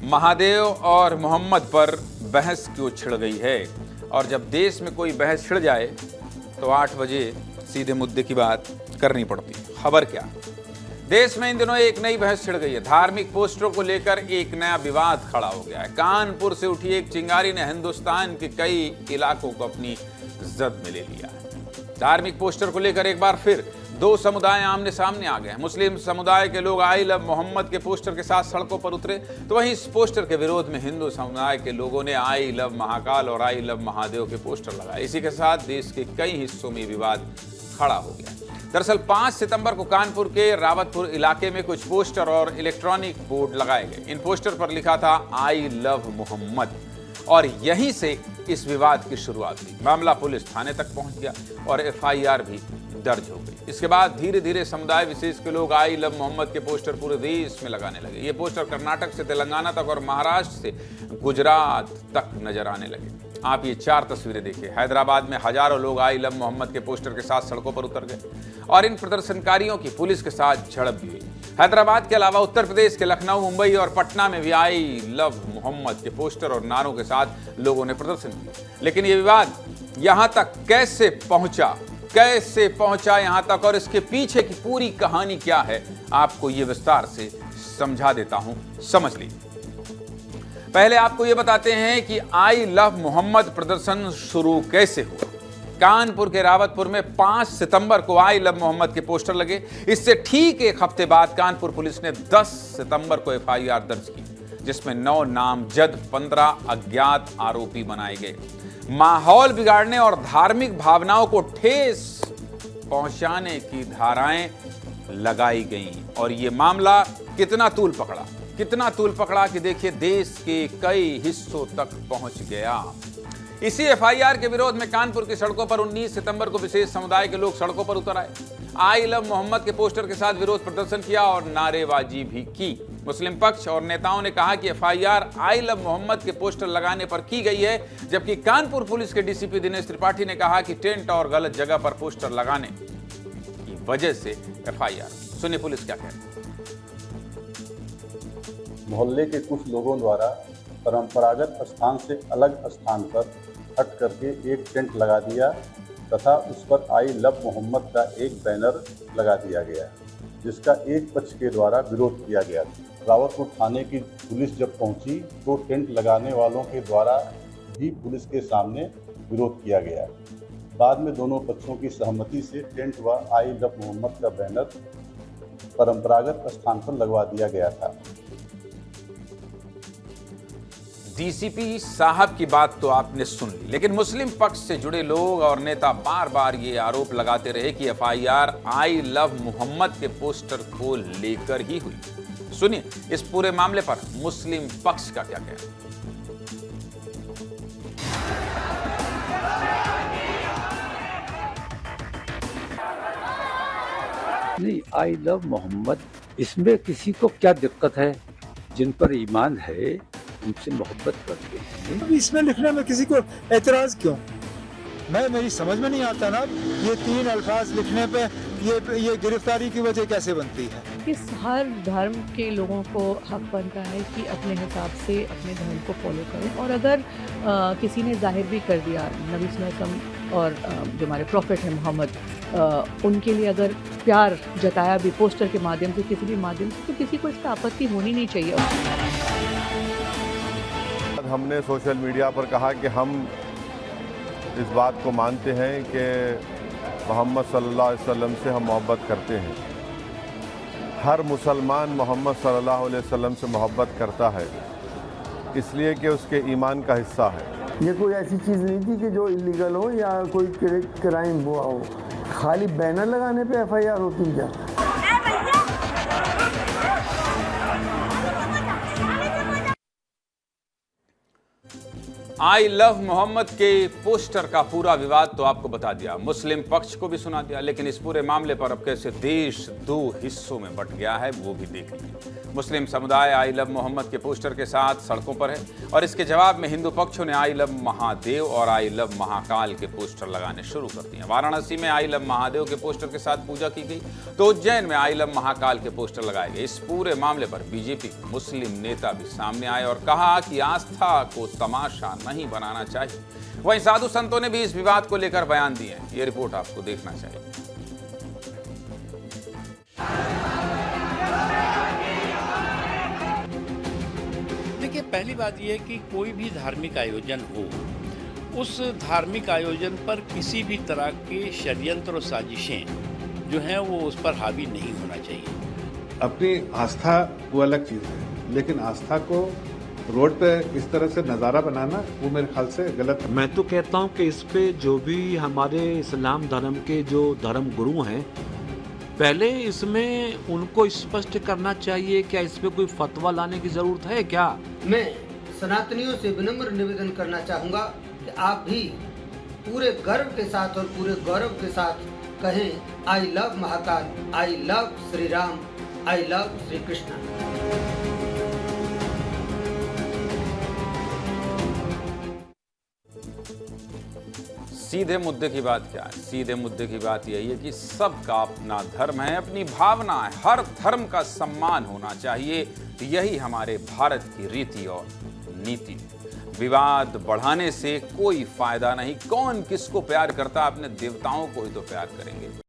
महादेव और मोहम्मद पर बहस क्यों छिड़ गई है? और जब देश में कोई बहस छिड़ जाए तो 8 बजे सीधे मुद्दे की बात करनी पड़ती है। खबर क्या? देश में इन दिनों एक नई बहस छिड़ गई है। धार्मिक पोस्टरों को लेकर एक नया विवाद खड़ा हो गया है। कानपुर से उठी एक चिंगारी ने हिंदुस्तान के कई इलाकों को अपनी जद में ले लिया है। धार्मिक पोस्टर को लेकर एक बार फिर दो समुदाय आमने सामने आ गए हैं। मुस्लिम समुदाय के लोग आई लव मोहम्मद के पोस्टर के साथ सड़कों पर उतरे, तो वहीं इस पोस्टर के विरोध में हिंदू समुदाय के लोगों ने आई लव महाकाल और आई लव महादेव के पोस्टर लगाए। इसी के साथ देश के कई हिस्सों में विवाद खड़ा हो गया। दरअसल 5 सितंबर को कानपुर के रावतपुर इलाके में कुछ पोस्टर और इलेक्ट्रॉनिक बोर्ड लगाए गए। इन पोस्टर पर लिखा था आई लव मोहम्मद और यहीं से इस विवाद की शुरुआत हुई। मामला पुलिस थाने तक पहुंच गया और एफआईआर भी दर्ज हो गई। इसके बाद धीरे धीरे समुदाय विशेष के लोग आई लव मोहम्मद के पोस्टर पूरे देश में लगाने लगे। ये पोस्टर कर्नाटक से तेलंगाना तक और महाराष्ट्र से गुजरात तक नजर आने लगे। आप ये 4 तस्वीरें देखिए। हैदराबाद में हजारों लोग आई लव मोहम्मद के पोस्टर के साथ सड़कों पर उतर गए और इन प्रदर्शनकारियों की पुलिस के साथ झड़प भी हुई। हैदराबाद के अलावा उत्तर प्रदेश के लखनऊ, मुंबई और पटना में भी आई लव मोहम्मद के पोस्टर और नारों के साथ लोगों ने प्रदर्शन किया। लेकिन ये विवाद यहां तक कैसे पहुंचा यहां तक और इसके पीछे की पूरी कहानी क्या है, आपको ये विस्तार से समझा देता हूं, समझ लीजिए। पहले आपको ये बताते हैं कि आई लव मोहम्मद प्रदर्शन शुरू कैसे हुआ। कानपुर के रावतपुर में 5 सितंबर को आई लव मोहम्मद के पोस्टर लगे। इससे ठीक एक हफ्ते बाद कानपुर पुलिस ने 10 सितंबर को एफआईआर दर्ज की, जिसमें 9 नामजद 15 अज्ञात आरोपी बनाए गए। माहौल बिगाड़ने और धार्मिक भावनाओं को ठेस पहुंचाने की धाराएं लगाई गईं और यह मामला कितना तूल पकड़ा कि देखिए देश के कई हिस्सों तक पहुंच गया। इसी एफआईआर के विरोध में कानपुर की सड़कों पर 19 सितंबर को विशेष समुदाय के लोग सड़कों पर उतर आए। आई लव मोहम्मद के पोस्टर के साथ विरोध प्रदर्शन किया और नारेबाजी भी की। मुस्लिम पक्ष और नेताओं ने कहा कि एफआईआर आई लव मोहम्मद के पोस्टर लगाने पर की गई है, जबकि कानपुर पुलिस के डीसीपी दिनेश त्रिपाठी ने कहा कि टेंट और गलत जगह पर पोस्टर लगाने की वजह से एफआईआर। सुनिए पुलिस क्या कहती है। मोहल्ले के कुछ लोगों द्वारा परंपरागत स्थान से अलग स्थान पर हट करके एक टेंट लगा दिया तथा उस पर आई लव मोहम्मद का एक बैनर लगा दिया गया, जिसका एक पक्ष के द्वारा विरोध किया गया। रावतपुर थाने की पुलिस जब पहुंची तो टेंट लगाने वालों के द्वारा भी पुलिस के सामने विरोध किया गया। बाद में दोनों पक्षों की सहमति से टेंट व आई लव मोहम्मद का बैनर परंपरागत स्थान पर लगवा दिया गया था। डीसीपी साहब की बात तो आपने सुन ली, लेकिन मुस्लिम पक्ष से जुड़े लोग और नेता बार बार ये आरोप लगाते रहे कि एफआईआर आई लव मोहम्मद के पोस्टर को लेकर ही हुई। सुनिए इस पूरे मामले पर मुस्लिम पक्ष का क्या कहना है। नहीं, आई लव मोहम्मद, इसमें किसी को क्या दिक्कत है? जिन पर ईमान है उनसे मोहब्बत करते हैं। अभी इसमें लिखने में किसी को एतराज क्यों? मेरी समझ में नहीं आता ना, ये 3 अल्फाज लिखने पे ये गिरफ्तारी की वजह कैसे बनती है? इस हर धर्म के लोगों को हक बनता है कि अपने हिसाब से अपने धर्म को फॉलो करें और अगर किसी ने जाहिर भी कर दिया नबी सल्लल्लाहु अलैहि वसल्लम और जो हमारे प्रॉफिट हैं मोहम्मद, उनके लिए अगर प्यार जताया भी पोस्टर के माध्यम से, किसी भी माध्यम से, तो किसी को इसका आपत्ति होनी नहीं चाहिए। हमने सोशल मीडिया पर कहा कि हम इस बात को मानते हैं कि मोहम्मद सल्लल्लाहु अलैहि वसल्लम से हम मोहब्बत करते हैं। हर मुसलमान मोहम्मद सल्लल्लाहु अलैहि वसल्लम से मोहब्बत करता है, इसलिए कि उसके ईमान का हिस्सा है। ये कोई ऐसी चीज़ नहीं थी कि जो इलीगल हो या कोई क्राइम हुआ हो। खाली बैनर लगाने पे एफआईआर होती है क्या? आई लव मोहम्मद के पोस्टर का पूरा विवाद तो आपको बता दिया, मुस्लिम पक्ष को भी सुना दिया, लेकिन इस पूरे मामले पर अब कैसे देश दो हिस्सों में बंट गया है वो भी देख लीजिए। मुस्लिम समुदाय आई लव मोहम्मद के पोस्टर के साथ सड़कों पर है और इसके जवाब में हिंदू पक्षों ने आई लव महादेव और आई लव महाकाल के पोस्टर लगाने शुरू कर दिए। वाराणसी में आई लव महादेव के पोस्टर के साथ पूजा की गई तो उज्जैन में आई लव महाकाल के पोस्टर लगाए गए। इस पूरे मामले पर बीजेपी मुस्लिम नेता भी सामने आए और कहा कि आस्था को तमाशा नहीं बनाना चाहिए। वहीं साधु संतों ने भी इस विवाद को लेकर बयान दिए हैं। ये रिपोर्ट आपको देखना चाहिए। देखिए, पहली बात यह है कि कोई भी धार्मिक आयोजन हो, उस धार्मिक आयोजन पर किसी भी तरह के षड्यंत्र और साजिशें जो हैं वो उस पर हावी नहीं होना चाहिए। अपनी आस्था वो अलग चीज़ है, लेकिन आस्था को रोड पे इस तरह से नज़ारा बनाना वो मेरे ख्याल से गलत है। मैं तो कहता हूँ कि इस पे जो भी हमारे इस्लाम धर्म के जो धर्म गुरु हैं, पहले इसमें उनको स्पष्ट करना चाहिए। क्या इसमें कोई फतवा लाने की जरूरत है क्या? मैं सनातनियों से विनम्र निवेदन करना चाहूँगा कि आप भी पूरे गर्व के साथ और पूरे गौरव के साथ कहें I love Mahakal, I love Shri Ram, I love Shri Krishna. सीधे मुद्दे की बात क्या है? सीधे मुद्दे की बात यही है कि सबका अपना धर्म है, अपनी भावना है, हर धर्म का सम्मान होना चाहिए। यही हमारे भारत की रीति और नीति। विवाद बढ़ाने से कोई फायदा नहीं। कौन किसको प्यार करता है? अपने देवताओं को ही तो प्यार करेंगे।